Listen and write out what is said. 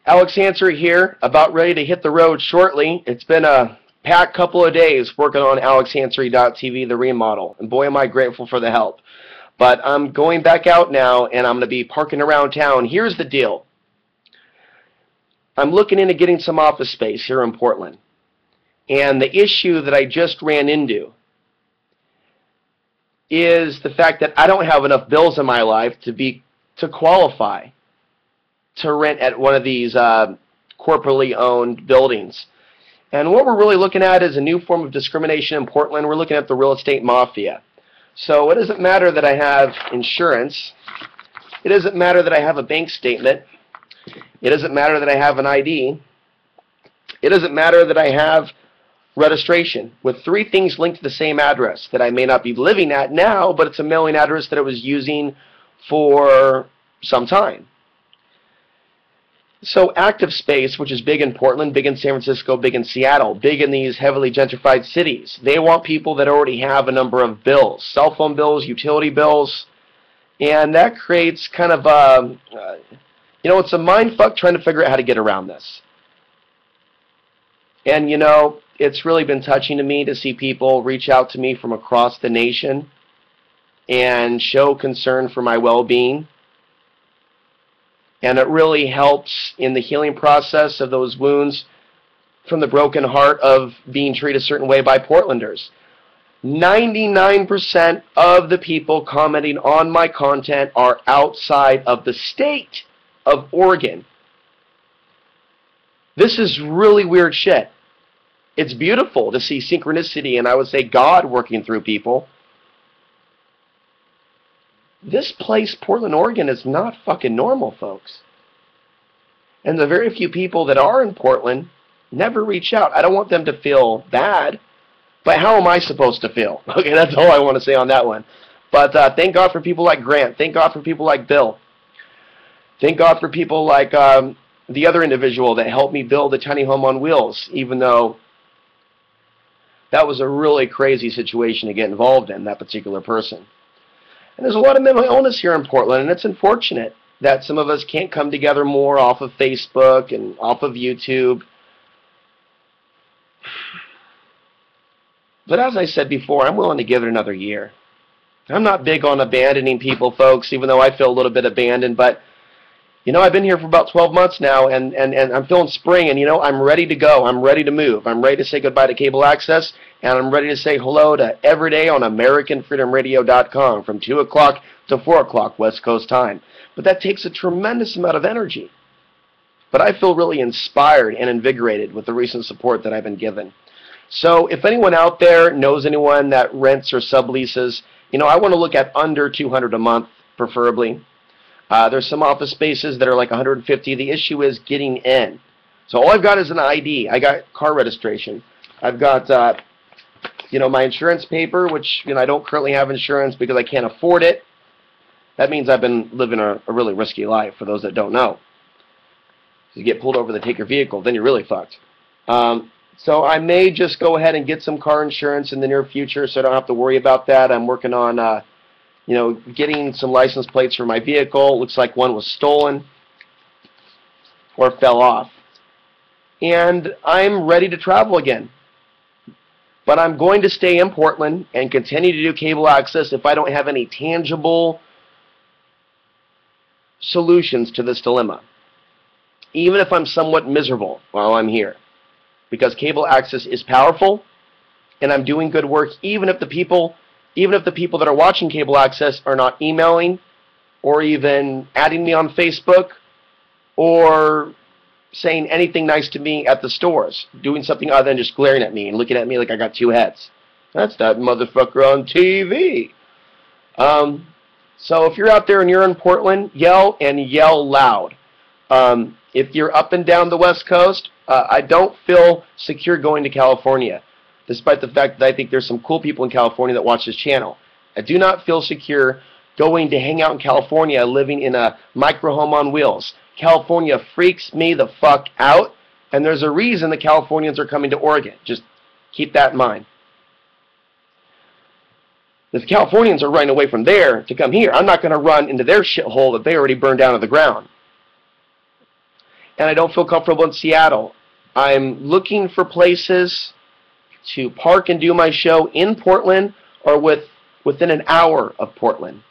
Alex Hanser here, about ready to hit the road shortly. It's been a packed couple of days working on alexhansery.tv, the remodel, and boy am I grateful for the help. But I'm going back out now, and I'm going to be parking around town. Here's the deal. I'm looking into getting some office space here in Portland. And the issue that I just ran into is the fact that I don't have enough bills in my life to qualify to rent at one of these corporately owned buildings. And what we're really looking at is a new form of discrimination in Portland. We're looking at the real estate mafia. So it doesn't matter that I have insurance. It doesn't matter that I have a bank statement. It doesn't matter that I have an ID. It doesn't matter that I have registration, with 3 things linked to the same address that I may not be living at now, but it's a mailing address that I was using for some time. So active space, which is big in Portland, big in San Francisco, big in Seattle, big in these heavily gentrified cities. They want people that already have a number of bills, cell phone bills, utility bills, and that creates kind of a, it's a mind fuck trying to figure out how to get around this. And it's really been touching to me to see people reach out to me from across the nation and show concern for my well-being. And it really helps in the healing process of those wounds from the broken heart of being treated a certain way by Portlanders. 99% of the people commenting on my content are outside of the state of Oregon. This is really weird shit. It's beautiful to see synchronicity and I would say God working through people. This place, Portland, Oregon, is not fucking normal, folks. And the very few people that are in Portland never reach out. I don't want them to feel bad, but how am I supposed to feel? Okay, that's all I want to say on that one. But thank God for people like Grant. Thank God for people like Bill. Thank God for people like the other individual that helped me build a tiny home on wheels, even though that was a really crazy situation to get involved in, that particular person. And there's a lot of mental illness here in Portland, and it's unfortunate that some of us can't come together more off of Facebook and off of YouTube. But as I said before, I'm willing to give it another year. I'm not big on abandoning people, folks, even though I feel a little bit abandoned. But, I've been here for about 12 months now, and I'm feeling spring, and, I'm ready to go. I'm ready to move. I'm ready to say goodbye to cable access, and I'm ready to say hello to every day on AmericanFreedomRadio.com from 2 o'clock to 4 o'clock West Coast time. But that takes a tremendous amount of energy. But I feel really inspired and invigorated with the recent support that I've been given. So if anyone out there knows anyone that rents or subleases, I want to look at under $200 a month, preferably. There's some office spaces that are like $150. The issue is getting in. So all I've got is an ID. I got car registration. I've got, my insurance paper, which, I don't currently have insurance because I can't afford it. That means I've been living a really risky life, for those that don't know. If you get pulled over, they take your vehicle, then you're really fucked. So I may just go ahead and get some car insurance in the near future so I don't have to worry about that. I'm working on, getting some license plates for my vehicle. Looks like one was stolen or fell off. And I'm ready to travel again. But I'm going to stay in Portland and continue to do cable access if I don't have any tangible solutions to this dilemma. Even if I'm somewhat miserable while I'm here. Because cable access is powerful and I'm doing good work even if the people that are watching cable access are not emailing or even adding me on Facebook or saying anything nice to me at the stores, doing something other than just glaring at me and looking at me like I got 2 heads. That's that motherfucker on TV. So if you're out there and you're in Portland, yell and yell loud. If you're up and down the West Coast, I don't feel secure going to California, despite the fact that I think there's some cool people in California that watch this channel. I do not feel secure going to hang out in California living in a micro home on wheels. California freaks me the fuck out, and there's a reason the Californians are coming to Oregon. Just keep that in mind. If the Californians are running away from there to come here, I'm not going to run into their shithole that they already burned down to the ground. and I don't feel comfortable in Seattle. I'm looking for places to park and do my show in Portland or within an hour of Portland.